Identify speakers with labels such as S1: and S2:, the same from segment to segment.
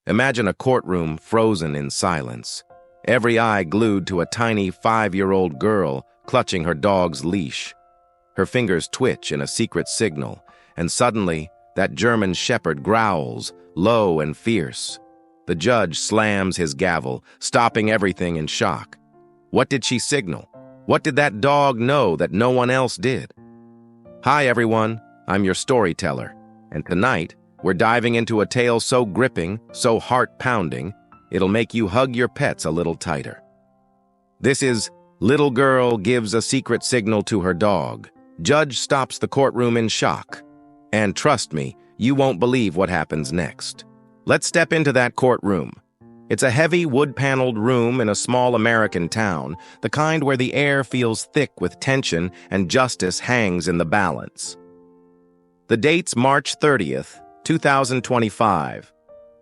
S1: Imagine a courtroom frozen in silence, every eye glued to a tiny 5-year-old girl clutching her dog's leash. Her fingers twitch in a secret signal, and suddenly, that German shepherd growls, low and fierce. The judge slams his gavel, stopping everything in shock. What did she signal? What did that dog know that no one else did? Hi, everyone. I'm your storyteller, and tonight, we're diving into a tale so gripping, so heart-pounding, it'll make you hug your pets a little tighter. This is Little Girl Gives a Secret Signal to Her Dog. Judge stops the courtroom in shock. And trust me, you won't believe what happens next. Let's step into that courtroom. It's a heavy wood-paneled room in a small American town, the kind where the air feels thick with tension and justice hangs in the balance. The date's March 30th, 2025.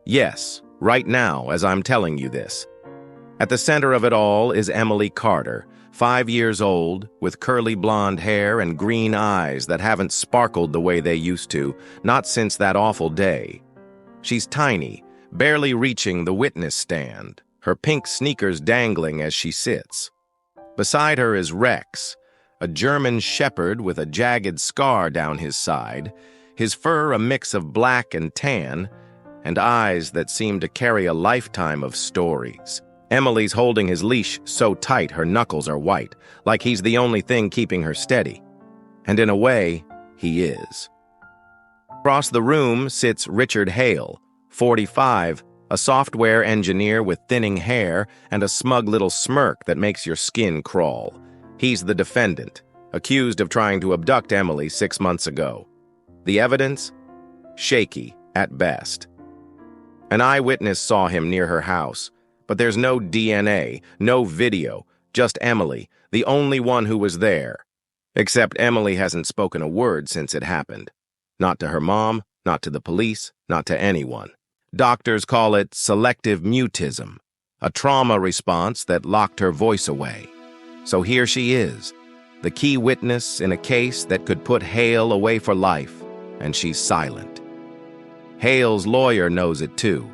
S1: Yes, right now, as I'm telling you this. At the center of it all is Emily Carter, 5 years old, with curly blonde hair and green eyes that haven't sparkled the way they used to, not since that awful day. She's tiny, barely reaching the witness stand, her pink sneakers dangling as she sits. Beside her is Rex, a German shepherd with a jagged scar down his side, his fur a mix of black and tan, and eyes that seem to carry a lifetime of stories. Emily's holding his leash so tight her knuckles are white, like he's the only thing keeping her steady. And in a way, he is. Across the room sits Richard Hale, 45, a software engineer with thinning hair and a smug little smirk that makes your skin crawl. He's the defendant, accused of trying to abduct Emily 6 months ago. The evidence? Shaky, at best. An eyewitness saw him near her house, but there's no DNA, no video, just Emily, the only one who was there. Except Emily hasn't spoken a word since it happened. Not to her mom, not to the police, not to anyone. Doctors call it selective mutism, a trauma response that locked her voice away. So here she is, the key witness in a case that could put Hale away for life, and she's silent. Hale's lawyer knows it too.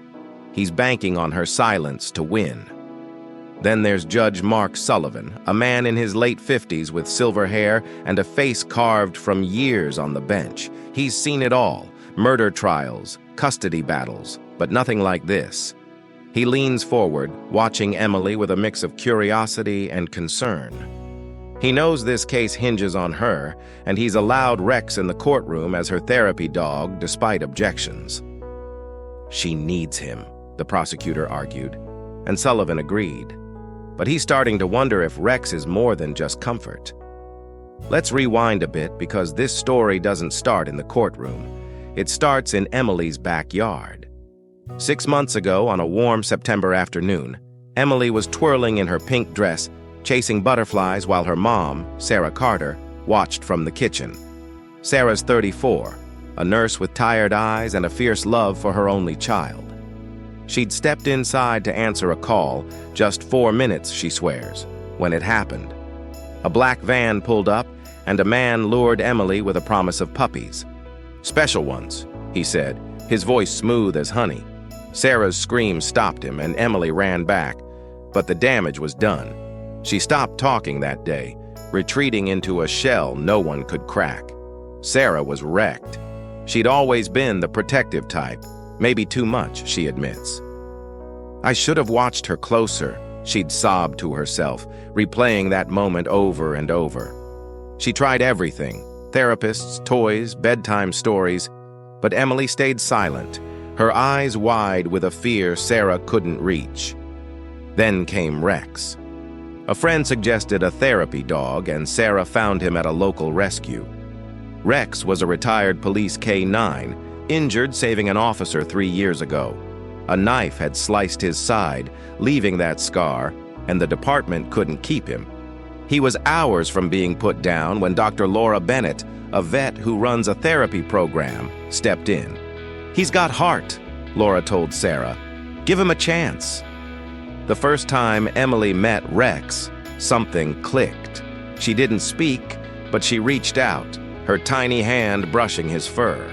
S1: He's banking on her silence to win. Then there's Judge Mark Sullivan, a man in his late 50s with silver hair and a face carved from years on the bench. He's seen it all, murder trials, custody battles, but nothing like this. He leans forward, watching Emily with a mix of curiosity and concern. He knows this case hinges on her, and he's allowed Rex in the courtroom as her therapy dog despite objections. She needs him, the prosecutor argued, and Sullivan agreed. But he's starting to wonder if Rex is more than just comfort. Let's rewind a bit because this story doesn't start in the courtroom. It starts in Emily's backyard. 6 months ago, on a warm September afternoon, Emily was twirling in her pink dress, chasing butterflies while her mom, Sarah Carter, watched from the kitchen. Sarah's 34, a nurse with tired eyes and a fierce love for her only child. She'd stepped inside to answer a call, just 4 minutes, she swears, when it happened. A black van pulled up, and a man lured Emily with a promise of puppies. "Special ones," he said, his voice smooth as honey. Sarah's scream stopped him, and Emily ran back, but the damage was done. She stopped talking that day, retreating into a shell no one could crack. Sarah was wrecked. She'd always been the protective type, maybe too much, she admits. "I should have watched her closer," she'd sobbed to herself, replaying that moment over and over. She tried everything, therapists, toys, bedtime stories, but Emily stayed silent, her eyes wide with a fear Sarah couldn't reach. Then came Rex. A friend suggested a therapy dog, and Sarah found him at a local rescue. Rex was a retired police K-9, injured saving an officer 3 years ago. A knife had sliced his side, leaving that scar, and the department couldn't keep him. He was hours from being put down when Dr. Laura Bennett, a vet who runs a therapy program, stepped in. "He's got heart," Laura told Sarah. "Give him a chance." The first time Emily met Rex, something clicked. She didn't speak, but she reached out, her tiny hand brushing his fur.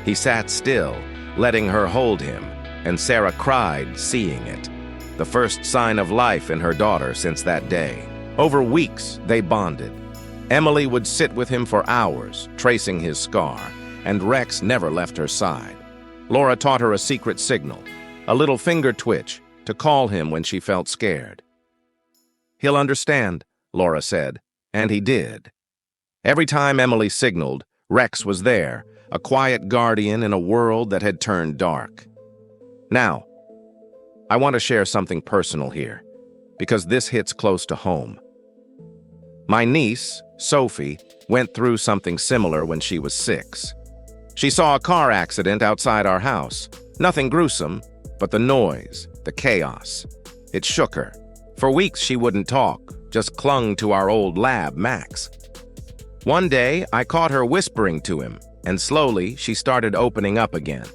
S1: He sat still, letting her hold him, and Sarah cried, seeing it. The first sign of life in her daughter since that day. Over weeks, they bonded. Emily would sit with him for hours, tracing his scar, and Rex never left her side. Laura taught her a secret signal, a little finger twitch, to call him when she felt scared. "He'll understand," Laura said, and he did. Every time Emily signaled, Rex was there, a quiet guardian in a world that had turned dark. Now, I want to share something personal here, because this hits close to home. My niece, Sophie, went through something similar when she was 6. She saw a car accident outside our house. Nothing gruesome, but the noise, the chaos. It shook her. For weeks she wouldn't talk, just clung to our old lab, Max. One day, I caught her whispering to him, and slowly she started opening up again.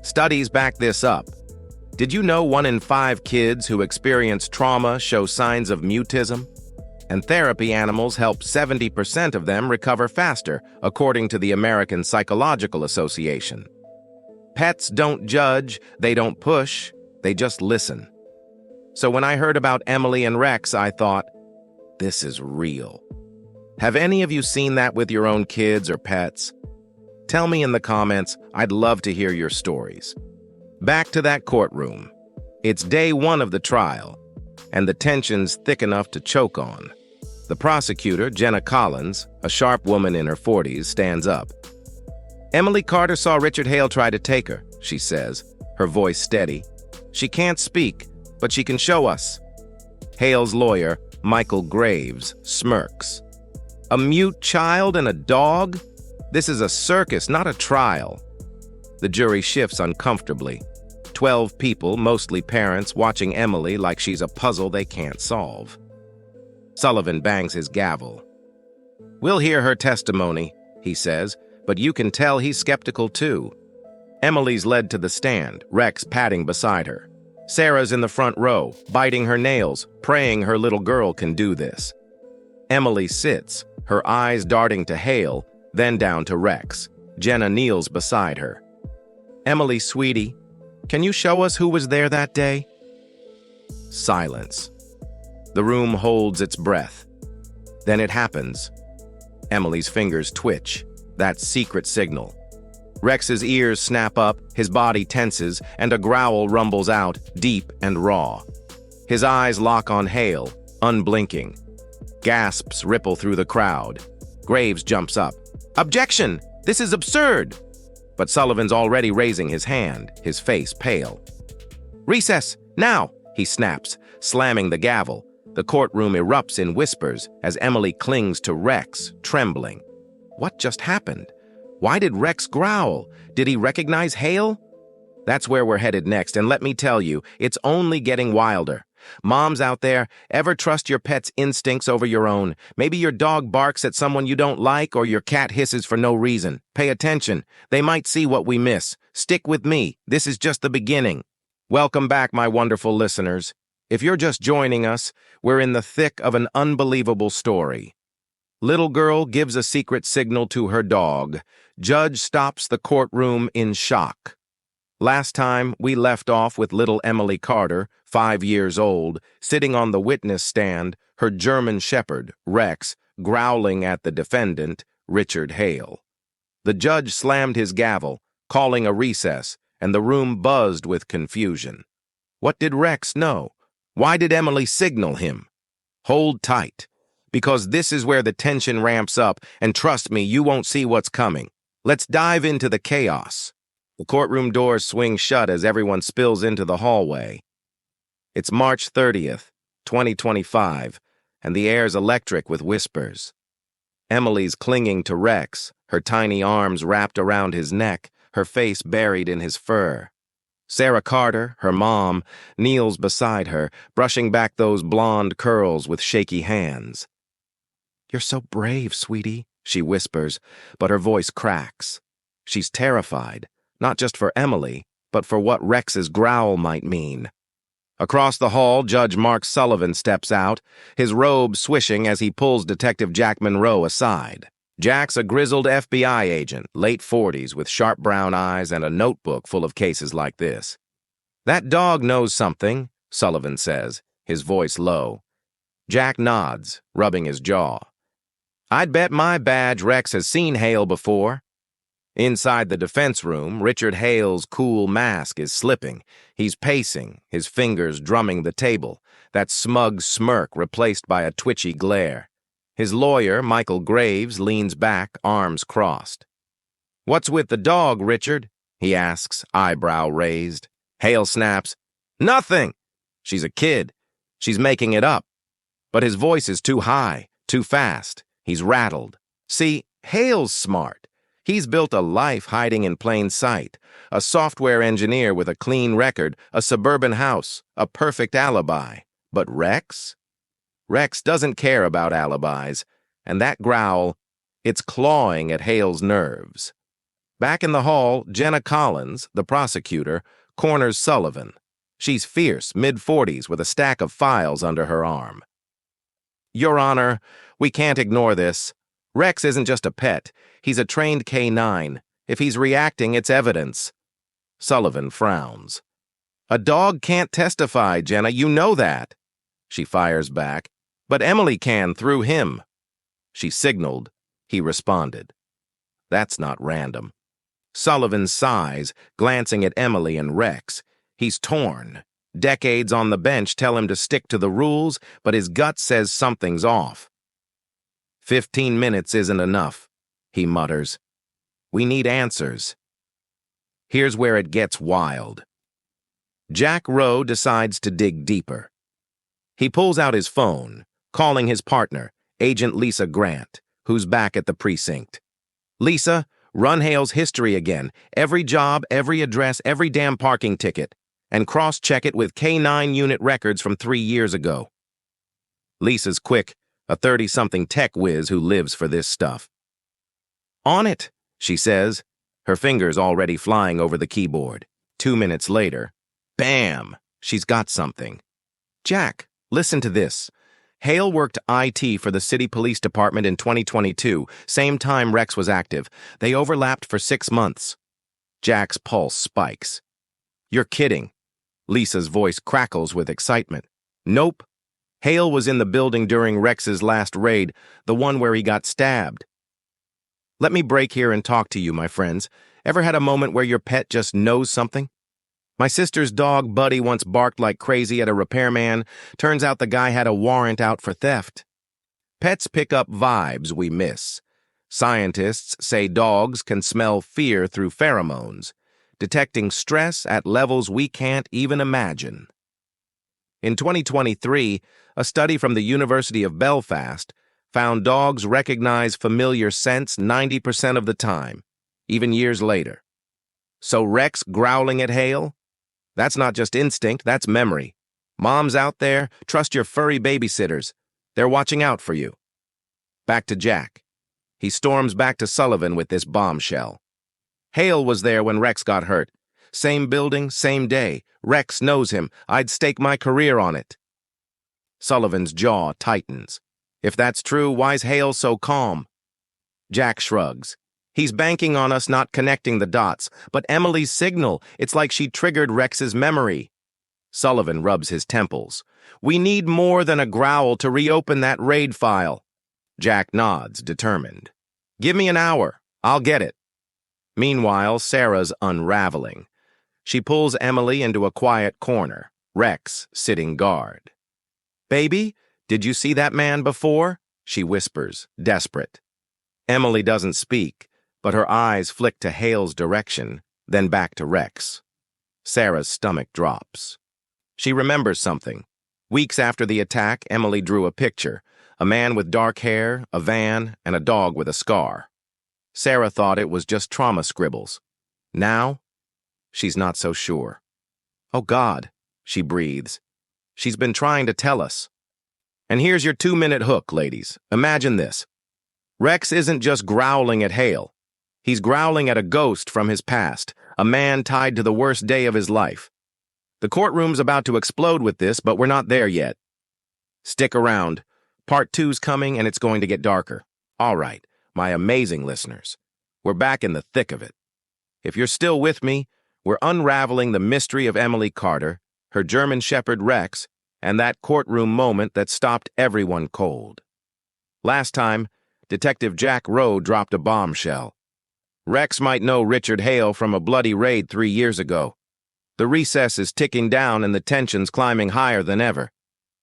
S1: Studies back this up. Did you know 1 in 5 kids who experience trauma show signs of mutism? And therapy animals help 70% of them recover faster, according to the American Psychological Association. Pets don't judge, they don't push, they just listen. So when I heard about Emily and Rex, I thought, this is real. Have any of you seen that with your own kids or pets? Tell me in the comments, I'd love to hear your stories. Back to that courtroom. It's day 1 of the trial, and the tension's thick enough to choke on. The prosecutor, Jenna, a sharp woman in her 40s, stands up. "Emily Carter saw Richard Hale try to take her," she says, her voice steady. "She can't speak, but she can show us." Hale's lawyer, Michael Graves, smirks. "A mute child and a dog? This is a circus, not a trial." The jury shifts uncomfortably. 12 people, mostly parents, watching Emily like she's a puzzle they can't solve. Sullivan bangs his gavel. "We'll hear her testimony," he says, but you can tell he's skeptical too. Emily's led to the stand, Rex padding beside her. Sarah's in the front row, biting her nails, praying her little girl can do this. Emily sits, her eyes darting to Hale, then down to Rex. Jenna kneels beside her. "Emily, sweetie, can you show us who was there that day?" Silence. The room holds its breath. Then it happens. Emily's fingers twitch, that secret signal. Rex's ears snap up, his body tenses, and a growl rumbles out, deep and raw. His eyes lock on Hale, unblinking. Gasps ripple through the crowd. Graves jumps up. "Objection! This is absurd!" But Sullivan's already raising his hand, his face pale. "Recess, now!" he snaps, slamming the gavel. The courtroom erupts in whispers as Emily clings to Rex, trembling. What just happened? Why did Rex growl? Did he recognize Hale? That's where we're headed next, and let me tell you, it's only getting wilder. Moms out there, ever trust your pet's instincts over your own? Maybe your dog barks at someone you don't like, or your cat hisses for no reason. Pay attention. They might see what we miss. Stick with me. This is just the beginning. Welcome back, my wonderful listeners. If you're just joining us, we're in the thick of an unbelievable story. Little girl gives a secret signal to her dog. Judge stops the courtroom in shock. Last time, we left off with little Emily Carter, 5 years old, sitting on the witness stand, her German shepherd, Rex, growling at the defendant, Richard Hale. The judge slammed his gavel, calling a recess, and the room buzzed with confusion. What did Rex know? Why did Emily signal him? Hold tight, because this is where the tension ramps up, and trust me, you won't see what's coming. Let's dive into the chaos. The courtroom doors swing shut as everyone spills into the hallway. It's March 30th, 2025, and the air's electric with whispers. Emily's clinging to Rex, her tiny arms wrapped around his neck, her face buried in his fur. Sarah Carter, her mom, kneels beside her, brushing back those blonde curls with shaky hands. "You're so brave, sweetie," she whispers, but her voice cracks. She's terrified, not just for Emily, but for what Rex's growl might mean. Across the hall, Judge Mark Sullivan steps out, his robe swishing as he pulls Detective Jackman Rowe aside. Jack's a grizzled FBI agent, late 40s, with sharp brown eyes and a notebook full of cases like this. "That dog knows something," Sullivan says, his voice low. Jack nods, rubbing his jaw. "I'd bet my badge Rex has seen Hale before." Inside the defense room, Richard Hale's cool mask is slipping. He's pacing, his fingers drumming the table, that smug smirk replaced by a twitchy glare. His lawyer, Michael Graves, leans back, arms crossed. "What's with the dog, Richard?" he asks, eyebrow raised. Hale snaps, "Nothing! She's a kid. She's making it up." But his voice is too high, too fast. He's rattled. See, Hale's smart. He's built a life hiding in plain sight. A software engineer with a clean record, a suburban house, a perfect alibi. But Rex? Rex doesn't care about alibis, and that growl, it's clawing at Hale's nerves. Back in the hall, Jenna Collins, the prosecutor, corners Sullivan. She's fierce, mid-40s, with a stack of files under her arm. "Your Honor, we can't ignore this. Rex isn't just a pet. He's a trained K9. If he's reacting, it's evidence." Sullivan frowns. "A dog can't testify, Jenna. You know that." She fires back. "But Emily can through him." She signaled. He responded. That's not random. Sullivan sighs, glancing at Emily and Rex. He's torn. Decades on the bench tell him to stick to the rules, but his gut says something's off. 15 minutes isn't enough, he mutters. We need answers. Here's where it gets wild. Jack Rowe decides to dig deeper. He pulls out his phone, calling his partner, Agent Lisa Grant, who's back at the precinct. "Lisa, run Hale's history again, every job, every address, every damn parking ticket, and cross-check it with K9 unit records from 3 years ago." Lisa's quick, a 30-something tech whiz who lives for this stuff. "On it," she says, her fingers already flying over the keyboard. 2 minutes later, bam, she's got something. "Jack, listen to this. Hale worked IT for the city police department in 2022, same time Rex was active. They overlapped for 6 months. Jack's pulse spikes. "You're kidding." Lisa's voice crackles with excitement. "Nope. Hale was in the building during Rex's last raid, the one where he got stabbed." Let me break here and talk to you, my friends. Ever had a moment where your pet just knows something? My sister's dog, Buddy, once barked like crazy at a repairman. Turns out the guy had a warrant out for theft. Pets pick up vibes we miss. Scientists say dogs can smell fear through pheromones, detecting stress at levels we can't even imagine. In 2023, a study from the University of Belfast found dogs recognize familiar scents 90% of the time, even years later. So Rex growling at Hale? That's not just instinct, that's memory. Moms out there, trust your furry babysitters. They're watching out for you. Back to Jack. He storms back to Sullivan with this bombshell. Hale was there when Rex got hurt. Same building, same day. Rex knows him. I'd stake my career on it. Sullivan's jaw tightens. If that's true, why's Hale so calm? Jack shrugs. He's banking on us not connecting the dots, but Emily's signal, it's like she triggered Rex's memory. Sullivan rubs his temples. We need more than a growl to reopen that raid file. Jack nods, determined. Give me an hour. I'll get it. Meanwhile, Sarah's unraveling. She pulls Emily into a quiet corner, Rex sitting guard. Baby, did you see that man before? She whispers, desperate. Emily doesn't speak, but her eyes flick to Hale's direction, then back to Rex. Sarah's stomach drops. She remembers something. Weeks after the attack, Emily drew a picture. A man with dark hair, a van, and a dog with a scar. Sarah thought it was just trauma scribbles. Now, she's not so sure. Oh God, she breathes. She's been trying to tell us. And here's your 2-minute hook, ladies. Imagine this. Rex isn't just growling at Hale. He's growling at a ghost from his past, a man tied to the worst day of his life. The courtroom's about to explode with this, but we're not there yet. Stick around. Part 2's coming, and it's going to get darker. All right, my amazing listeners. We're back in the thick of it. If you're still with me, we're unraveling the mystery of Emily Carter, her German Shepherd Rex, and that courtroom moment that stopped everyone cold. Last time, Detective Jack Rowe dropped a bombshell. Rex might know Richard Hale from a bloody raid 3 years ago. The recess is ticking down and the tension's climbing higher than ever.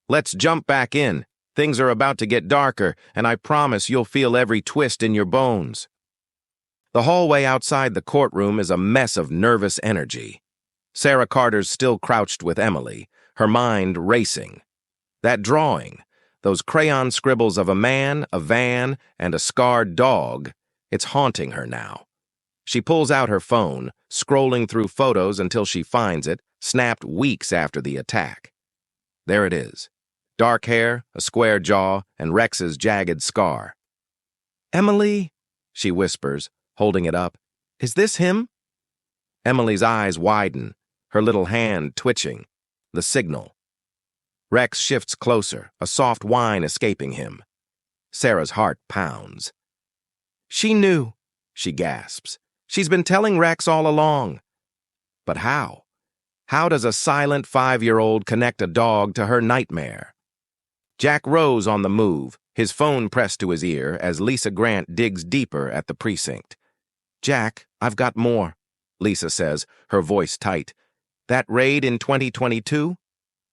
S1: Let's jump back in. Things are about to get darker, and I promise you'll feel every twist in your bones. The hallway outside the courtroom is a mess of nervous energy. Sarah Carter's still crouched with Emily, her mind racing. That drawing, those crayon scribbles of a man, a van, and a scarred dog, it's haunting her now. She pulls out her phone, scrolling through photos until she finds it, snapped weeks after the attack. There it is. Dark hair, a square jaw, and Rex's jagged scar. "Emily," she whispers, holding it up. "Is this him?" Emily's eyes widen, her little hand twitching. The signal. Rex shifts closer, a soft whine escaping him. Sarah's heart pounds. "She knew," she gasps. "She's been telling Rex all along." But how? How does a silent 5-year-old connect a dog to her nightmare? Jack Rowe's on the move, his phone pressed to his ear as Lisa Grant digs deeper at the precinct. "Jack, I've got more," Lisa says, her voice tight. "That raid in 2022?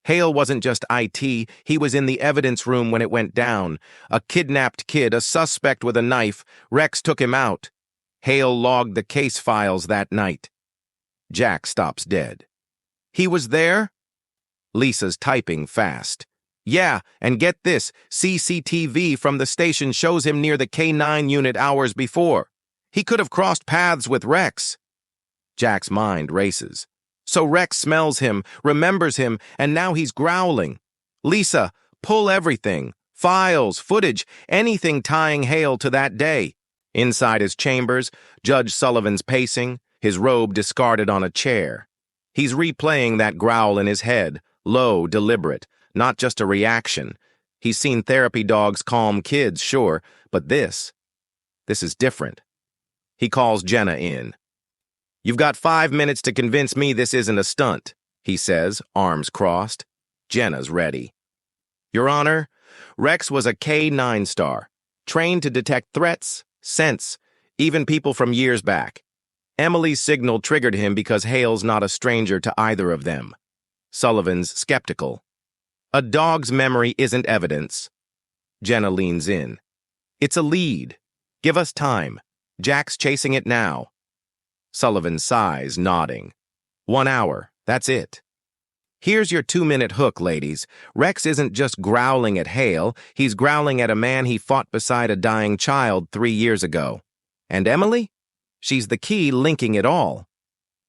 S1: Hale wasn't just IT, he was in the evidence room when it went down. A kidnapped kid, a suspect with a knife. Rex took him out. Hale logged the case files that night." Jack stops dead. "He was there?" Lisa's typing fast. "Yeah, and get this, CCTV from the station shows him near the K9 unit hours before. He could have crossed paths with Rex." Jack's mind races. So Rex smells him, remembers him, and now he's growling. "Lisa, pull everything. Files, footage, anything tying Hale to that day." Inside his chambers, Judge Sullivan's pacing, his robe discarded on a chair. He's replaying that growl in his head, low, deliberate, not just a reaction. He's seen therapy dogs calm kids, sure, but this is different. He calls Jenna in. "You've got 5 minutes to convince me this isn't a stunt," he says, arms crossed. Jenna's ready. "Your Honor, Rex was a K9 star, trained to detect threats, sense, even people from years back. Emily's signal triggered him because Hale's not a stranger to either of them." Sullivan's skeptical. "A dog's memory isn't evidence." Jenna leans in. "It's a lead. Give us time. Jack's chasing it now." Sullivan sighs, nodding. 1 hour, that's it. "Here's your 2-minute hook, ladies. Rex isn't just growling at Hale, he's growling at a man he fought beside a dying child 3 years ago. And Emily? She's the key linking it all.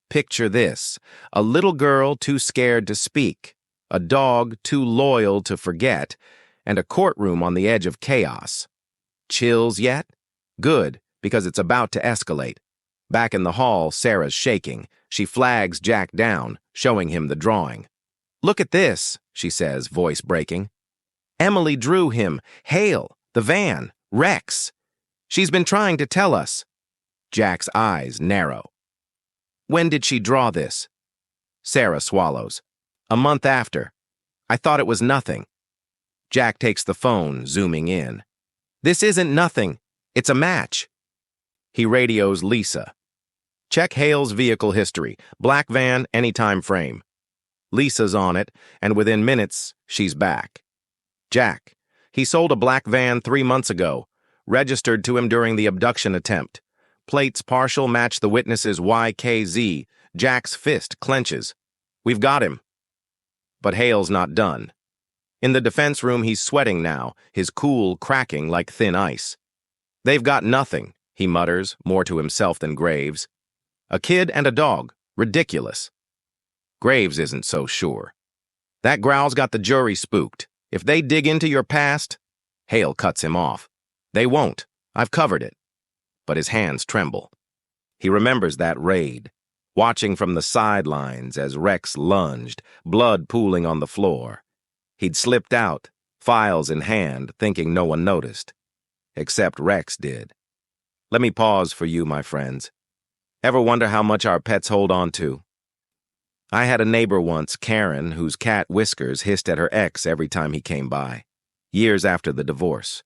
S1: Picture this, a little girl too scared to speak, a dog too loyal to forget, and a courtroom on the edge of chaos. Chills yet? Good, because it's about to escalate. Back in the hall, Sarah's shaking. She flags Jack down, showing him the drawing. "Look at this," she says, voice breaking. "Emily drew him. Hale, the van, Rex. She's been trying to tell us." Jack's eyes narrow. "When did she draw this?" Sarah swallows. "A month after. I thought it was nothing." Jack takes the phone, zooming in. "This isn't nothing. It's a match." He radios Lisa. "Check Hale's vehicle history. Black van, anytime frame." Lisa's on it, and within minutes, she's back. "Jack, he sold a black van 3 months ago. Registered to him during the abduction attempt. Plates partial match the witness's YKZ. Jack's fist clenches. We've got him." But Hale's not done. In the defense room, he's sweating now, his cool cracking like thin ice. "They've got nothing," he mutters, more to himself than Graves. "A kid and a dog. Ridiculous." Graves isn't so sure. "That growl's got the jury spooked. If they dig into your past..." Hale cuts him off. "They won't. I've covered it." But his hands tremble. He remembers that raid, watching from the sidelines as Rex lunged, blood pooling on the floor. He'd slipped out, files in hand, thinking no one noticed. Except Rex did. Let me pause for you, my friends. Ever wonder how much our pets hold on to? I had a neighbor once, Karen, whose cat Whiskers hissed at her ex every time he came by, years after the divorce.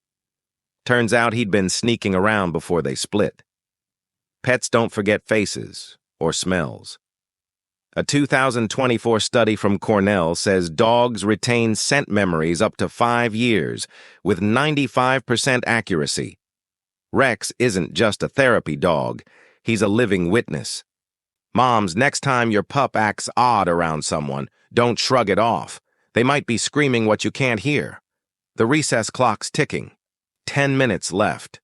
S1: Turns out he'd been sneaking around before they split. Pets don't forget faces or smells. A 2024 study from Cornell says dogs retain scent memories up to 5 years with 95% accuracy. Rex isn't just a therapy dog, he's a living witness. Moms, next time your pup acts odd around someone, don't shrug it off. They might be screaming what you can't hear. The recess clock's ticking. 10 minutes left.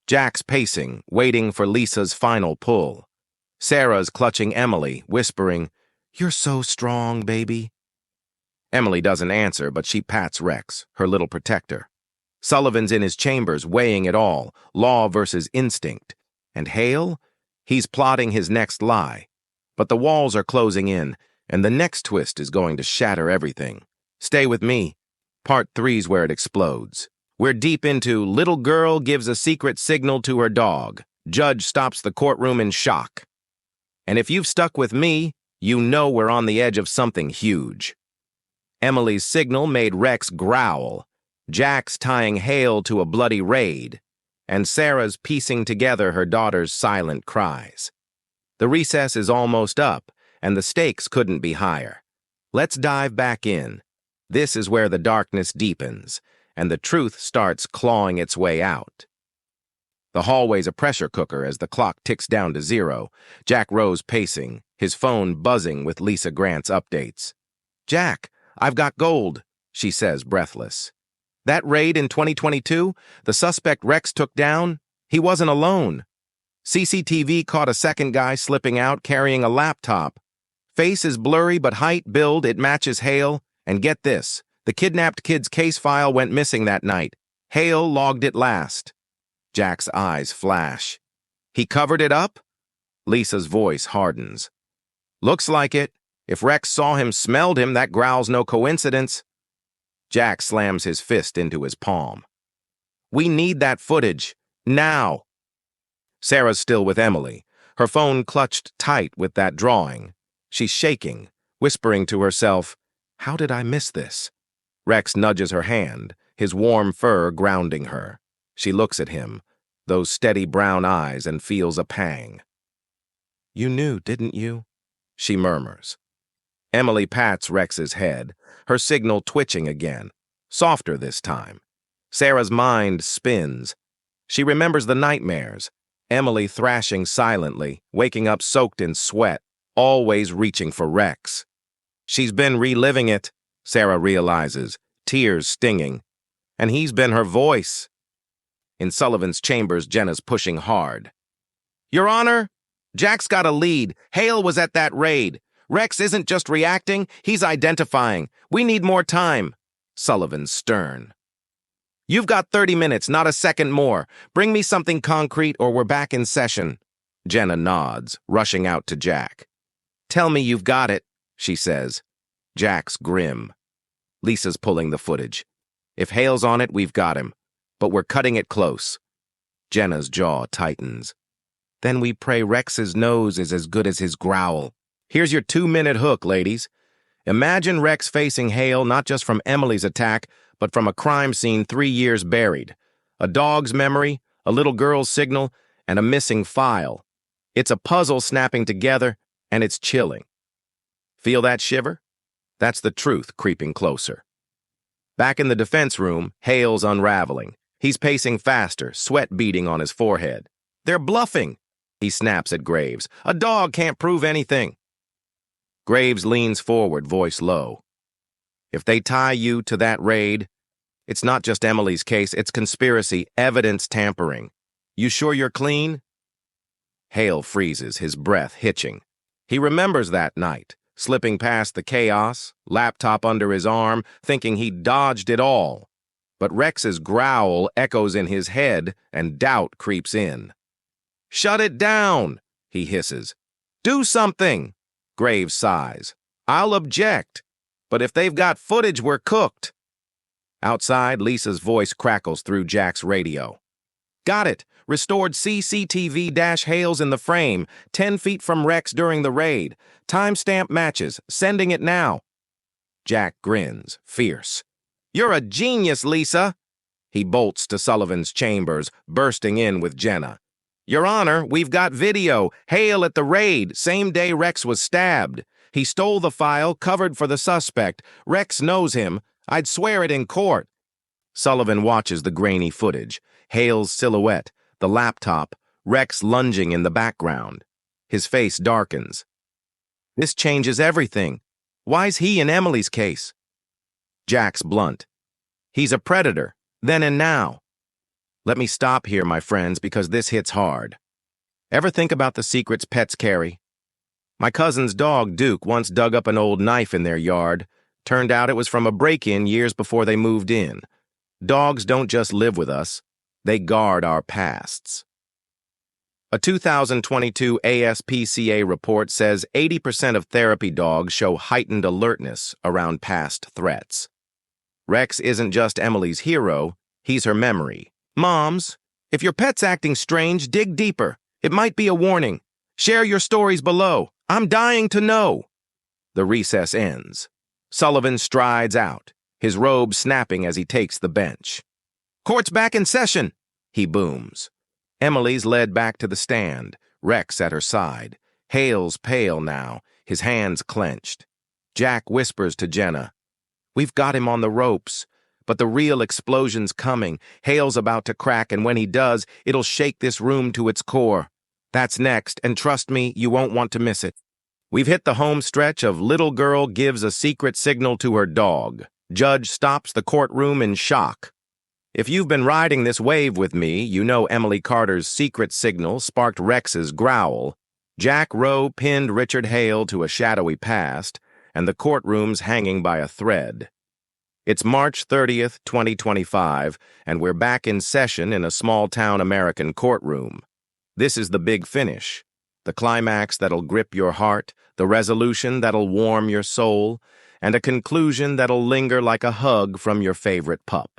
S1: Jack's pacing, waiting for Lisa's final pull. Sarah's clutching Emily, whispering, "You're so strong, baby." Emily doesn't answer, but she pats Rex, her little protector. Sullivan's in his chambers, weighing it all, law versus instinct. And Hale? He's plotting his next lie. But the walls are closing in, and the next twist is going to shatter everything. Stay with me. Part 3's where it explodes. We're deep into Little Girl Gives a Secret Signal to Her Dog. Judge stops the courtroom in shock. And if you've stuck with me, you know we're on the edge of something huge. Emily's signal made Rex growl. Jack's tying Hale to a bloody raid. And Sarah's piecing together her daughter's silent cries. The recess is almost up, and the stakes couldn't be higher. Let's dive back in. This is where the darkness deepens, and the truth starts clawing its way out. The hallway's a pressure cooker as the clock ticks down to 0. Jack Rowe's pacing, his phone buzzing with Lisa Grant's updates. "Jack, I've got gold," she says, breathless. "That raid in 2022, the suspect Rex took down, he wasn't alone. CCTV caught a second guy slipping out carrying a laptop. Face is blurry, but height, build, it matches Hale. And get this, the kidnapped kid's case file went missing that night. Hale logged it last." Jack's eyes flash. "He covered it up?" Lisa's voice hardens. "Looks like it. If Rex saw him, smelled him, that growl's no coincidence." Jack slams his fist into his palm. "We need that footage. Now." Sarah's still with Emily, her phone clutched tight with that drawing. She's shaking, whispering to herself, "How did I miss this?" Rex nudges her hand, his warm fur grounding her. She looks at him, those steady brown eyes, and feels a pang. "You knew, didn't you?" she murmurs. Emily pats Rex's head, her signal twitching again, softer this time. Sarah's mind spins. She remembers the nightmares, Emily thrashing silently, waking up soaked in sweat, always reaching for Rex. She's been reliving it, Sarah realizes, tears stinging. And he's been her voice. In Sullivan's chambers, Jenna's pushing hard. "Your Honor, Jack's got a lead. Hale was at that raid. Rex isn't just reacting, he's identifying. We need more time." Sullivan's stern. "You've got 30 minutes, not a second more. Bring me something concrete or we're back in session." Jenna nods, rushing out to Jack. "Tell me you've got it," she says. Jack's grim. Lisa's pulling the footage. "If Hale's on it, we've got him. But we're cutting it close." Jenna's jaw tightens. "Then we pray Rex's nose is as good as his growl. Here's your 2-minute hook, ladies. Imagine Rex facing Hale not just from Emily's attack, but from a crime scene 3 years buried. A dog's memory, a little girl's signal, and a missing file. It's a puzzle snapping together, and it's chilling. Feel that shiver? That's the truth creeping closer." Back in the defense room, Hale's unraveling. He's pacing faster, sweat beading on his forehead. "They're bluffing," he snaps at Graves. "A dog can't prove anything." Graves leans forward, voice low. "If they tie you to that raid, it's not just Emily's case, it's conspiracy, evidence tampering. You sure you're clean?" Hale freezes, his breath hitching. He remembers that night, slipping past the chaos, laptop under his arm, thinking he'd dodged it all. But Rex's growl echoes in his head, and doubt creeps in. "Shut it down," he hisses. "Do something." Graves sighs. "I'll object. But if they've got footage, we're cooked." Outside, Lisa's voice crackles through Jack's radio. "Got it. Restored CCTV-Hales in the frame, 10 feet from Rex during the raid. Timestamp matches. Sending it now. Jack grins, fierce. You're a genius, Lisa. He bolts to Sullivan's chambers, bursting in with Jenna. Your Honor, we've got video. Hale at the raid, same day Rex was stabbed. He stole the file, covered for the suspect. Rex knows him. I'd swear it in court. Sullivan watches the grainy footage. Hale's silhouette, the laptop, Rex lunging in the background. His face darkens. This changes everything. Why's he in Emily's case? Jack's blunt. He's a predator, then and now. Let me stop here, my friends, because this hits hard. Ever think about the secrets pets carry? My cousin's dog, Duke, once dug up an old knife in their yard. Turned out it was from a break-in years before they moved in. Dogs don't just live with us, they guard our pasts. A 2022 ASPCA report says 80% of therapy dogs show heightened alertness around past threats. Rex isn't just Emily's hero, he's her memory. Moms, if your pet's acting strange, dig deeper. It might be a warning. Share your stories below. I'm dying to know. The recess ends. Sullivan strides out, his robe snapping as he takes the bench. Court's back in session, he booms. Emily's led back to the stand, Rex at her side. Hale's pale now, his hands clenched. Jack whispers to Jenna, We've got him on the ropes, but the real explosion's coming. Hale's about to crack, and when he does, it'll shake this room to its core. That's next, and trust me, you won't want to miss it. We've hit the home stretch of little girl gives a secret signal to her dog. Judge stops the courtroom in shock. If you've been riding this wave with me, you know Emily Carter's secret signal sparked Rex's growl. Jack Rowe pinned Richard Hale to a shadowy past, and the courtroom's hanging by a thread. It's March 30th, 2025, and we're back in session in a small-town American courtroom. This is the big finish, the climax that'll grip your heart, the resolution that'll warm your soul, and a conclusion that'll linger like a hug from your favorite pup.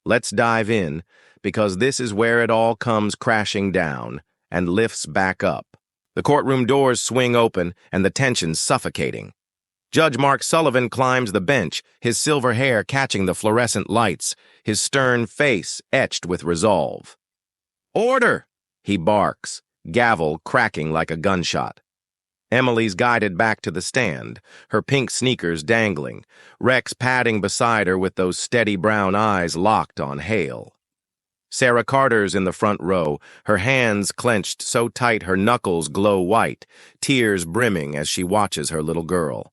S1: Let's dive in, because this is where it all comes crashing down and lifts back up. The courtroom doors swing open, and the tension's suffocating. Judge Mark Sullivan climbs the bench, his silver hair catching the fluorescent lights, his stern face etched with resolve. Order! He barks, gavel cracking like a gunshot. Emily's guided back to the stand, her pink sneakers dangling, Rex padding beside her with those steady brown eyes locked on Hale. Sarah Carter's in the front row, her hands clenched so tight her knuckles glow white, tears brimming as she watches her little girl.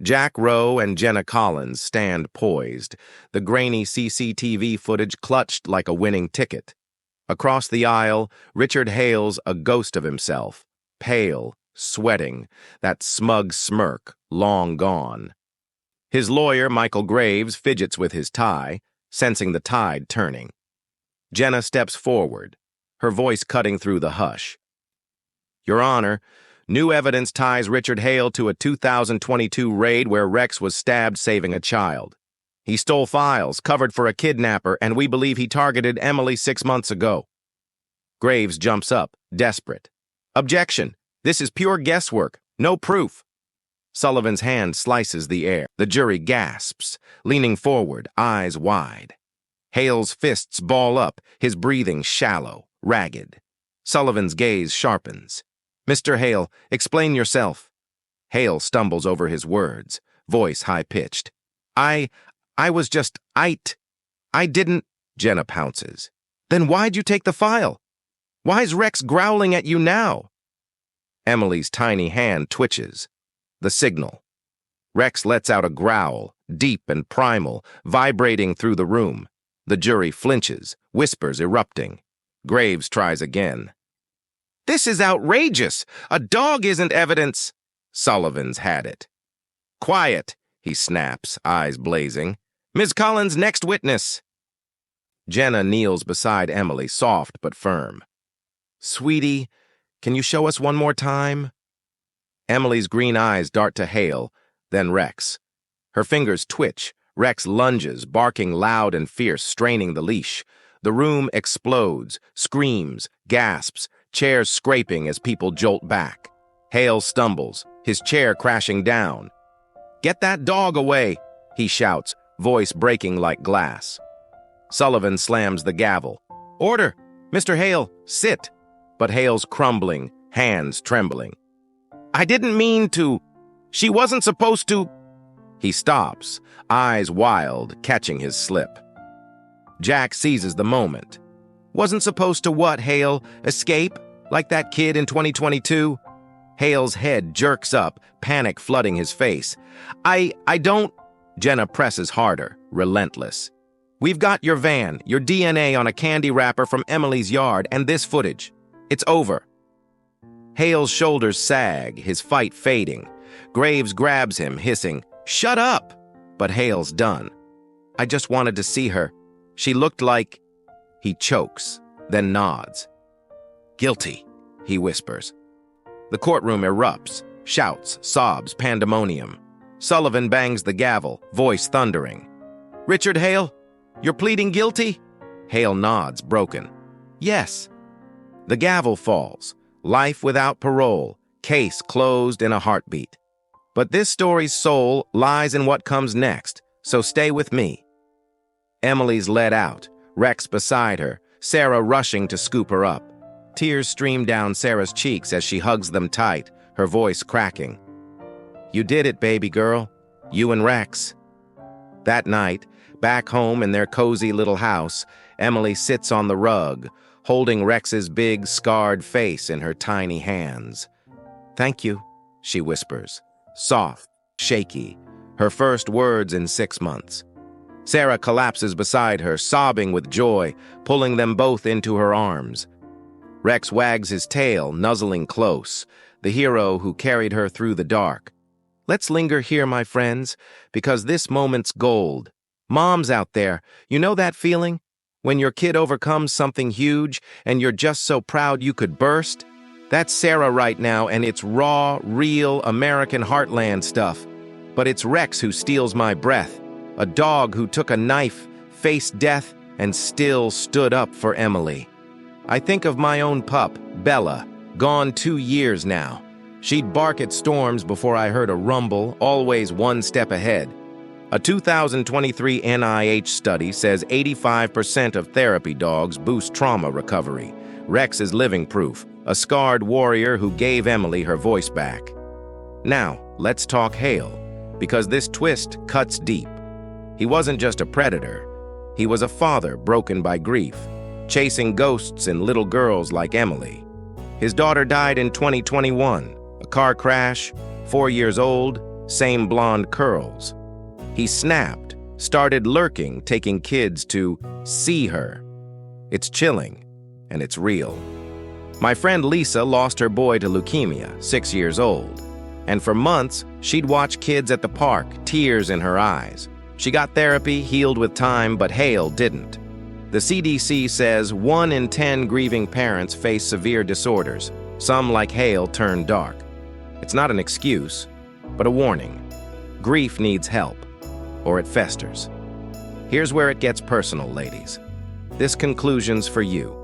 S1: Jack Rowe and Jenna Collins stand poised, the grainy CCTV footage clutched like a winning ticket. Across the aisle, Richard Hale's a ghost of himself, pale, sweating, that smug smirk, long gone. His lawyer, Michael Graves, fidgets with his tie, sensing the tide turning. Jenna steps forward, her voice cutting through the hush. Your Honor, new evidence ties Richard Hale to a 2022 raid where Rex was stabbed saving a child. He stole files, covered for a kidnapper, and we believe he targeted Emily 6 months ago. Graves jumps up, desperate. Objection! This is pure guesswork, no proof. Sullivan's hand slices the air. The jury gasps, leaning forward, eyes wide. Hale's fists ball up, his breathing shallow, ragged. Sullivan's gaze sharpens. Mr. Hale, explain yourself. Hale stumbles over his words, voice high-pitched. I didn't, Jenna pounces. Then why'd you take the file? Why's Rex growling at you now? Emily's tiny hand twitches. The signal. Rex lets out a growl, deep and primal, vibrating through the room. The jury flinches, whispers erupting. Graves tries again. This is outrageous! A dog isn't evidence! Sullivan's had it. Quiet, he snaps, eyes blazing. Ms. Collins, next witness. Jenna kneels beside Emily, soft but firm. Sweetie, can you show us one more time? Emily's green eyes dart to Hale, then Rex. Her fingers twitch. Rex lunges, barking loud and fierce, straining the leash. The room explodes, screams, gasps, chairs scraping as people jolt back. Hale stumbles, his chair crashing down. "Get that dog away!" he shouts, voice breaking like glass. Sullivan slams the gavel. "Order! Mr. Hale, sit!" But Hale's crumbling, hands trembling. "I didn't mean to. She wasn't supposed to." He stops, eyes wild, catching his slip. Jack seizes the moment. "Wasn't supposed to what, Hale? Escape? Like that kid in 2022? Hale's head jerks up, panic flooding his face. I don't..." Jenna presses harder, relentless. "We've got your van, your DNA on a candy wrapper from Emily's yard, and this footage. It's over." Hale's shoulders sag, his fight fading. Graves grabs him, hissing, "Shut up!" But Hale's done. "I just wanted to see her. She looked like..." He chokes, then nods. "Guilty," he whispers. The courtroom erupts, shouts, sobs, pandemonium. Sullivan bangs the gavel, voice thundering. "Richard Hale, you're pleading guilty?" Hale nods, broken. "Yes." The gavel falls. Life without parole. Case closed in a heartbeat. But this story's soul lies in what comes next, so stay with me. Emily's led out, Rex beside her, Sarah rushing to scoop her up. Tears stream down Sarah's cheeks as she hugs them tight, her voice cracking. "You did it, baby girl. You and Rex." That night, back home in their cozy little house, Emily sits on the rug, holding Rex's big, scarred face in her tiny hands. "Thank you," she whispers, soft, shaky, her first words in 6 months. Sarah collapses beside her, sobbing with joy, pulling them both into her arms. Rex wags his tail, nuzzling close, the hero who carried her through the dark. Let's linger here, my friends, because this moment's gold. Moms out there, you know that feeling? When your kid overcomes something huge and you're just so proud you could burst? That's Sarah right now, and it's raw, real American heartland stuff. But it's Rex who steals my breath. A dog who took a knife, faced death, and still stood up for Emily. I think of my own pup, Bella, gone 2 years now. She'd bark at storms before I heard a rumble, always one step ahead. A 2023 NIH study says 85% of therapy dogs boost trauma recovery. Rex is living proof, a scarred warrior who gave Emily her voice back. Now, let's talk Hale, because this twist cuts deep. He wasn't just a predator. He was a father broken by grief, chasing ghosts in little girls like Emily. His daughter died in 2021, a car crash, 4 years old, same blonde curls. He snapped, started lurking, taking kids to see her. It's chilling, and it's real. My friend Lisa lost her boy to leukemia, 6 years old. And for months, she'd watch kids at the park, tears in her eyes. She got therapy, healed with time, but Hale didn't. The CDC says 1 in 10 grieving parents face severe disorders. Some, like Hale, turn dark. It's not an excuse, but a warning. Grief needs help, or it festers. Here's where it gets personal, ladies. This conclusion's for you.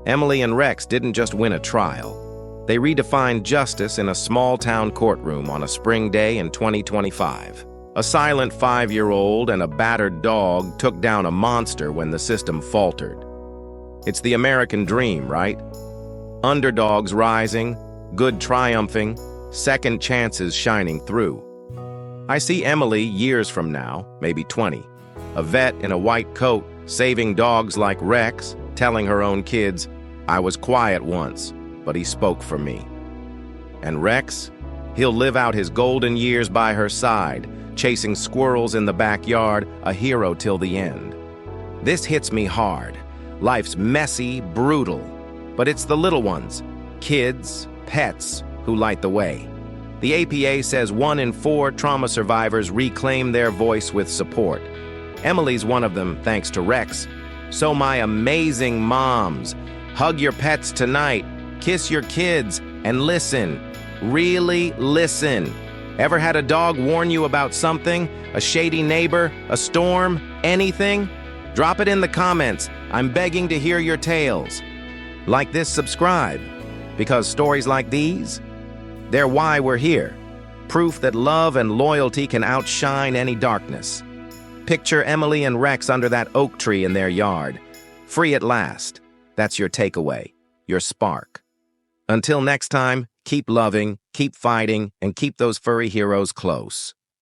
S1: Emily and Rex didn't just win a trial. They redefined justice in a small-town courtroom on a spring day in 2025. A silent 5-year-old and a battered dog took down a monster when the system faltered. It's the American dream, right? Underdogs rising, good triumphing, second chances shining through. I see Emily years from now, maybe 20, a vet in a white coat, saving dogs like Rex, telling her own kids, "I was quiet once, but he spoke for me." And Rex, he'll live out his golden years by her side, chasing squirrels in the backyard, a hero till the end. This hits me hard. Life's messy, brutal, but it's the little ones, kids, pets, who light the way. The APA says 1 in 4 trauma survivors reclaim their voice with support. Emily's one of them, thanks to Rex. So my amazing moms, hug your pets tonight, kiss your kids, and listen. Really listen. Ever had a dog warn you about something? A shady neighbor? A storm? Anything? Drop it in the comments. I'm begging to hear your tales. Like this, subscribe, because stories like these, they're why we're here. Proof that love and loyalty can outshine any darkness. Picture Emily and Rex under that oak tree in their yard. Free at last. That's your takeaway, your spark. Until next time, keep loving, keep fighting, and keep those furry heroes close.